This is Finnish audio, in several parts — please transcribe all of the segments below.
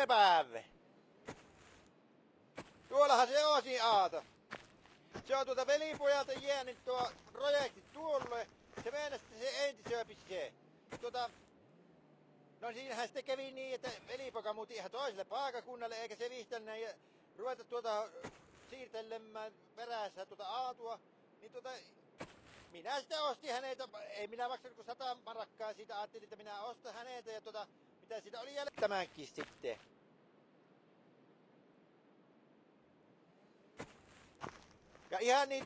päivä. Tuollahan se on siinä aata. Se on velipojalta jäänyt tuo projekti tuolle. Se meinasi, että se entisööpisi se. No siinähän sitten kävi niin, että velipoika muutti ihan toiselle paikakunnalle, eikä se vihtännyt ja ruveta siirtelemään perässä aatua. Niin minä sitten ostin häneltä, ei minä maksanut kuin 100 marakkaa siitä, ajattelin, että minä ostan häneltä ja mitä siitä oli jäljellä tämänkin sitten. Ja ihan niin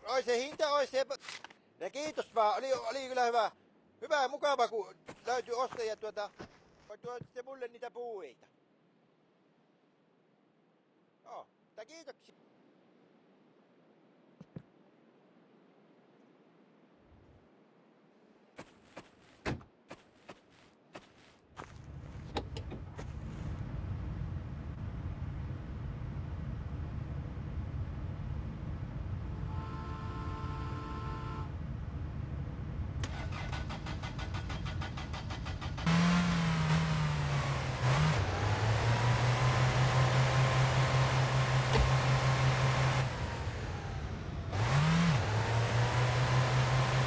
ois se hinta, ois se, ja kiitos vaan, oli kyllä hyvä ja mukava, kun löytyi ostajat sitten mulle niitä puueita. Joo, kiitoksia.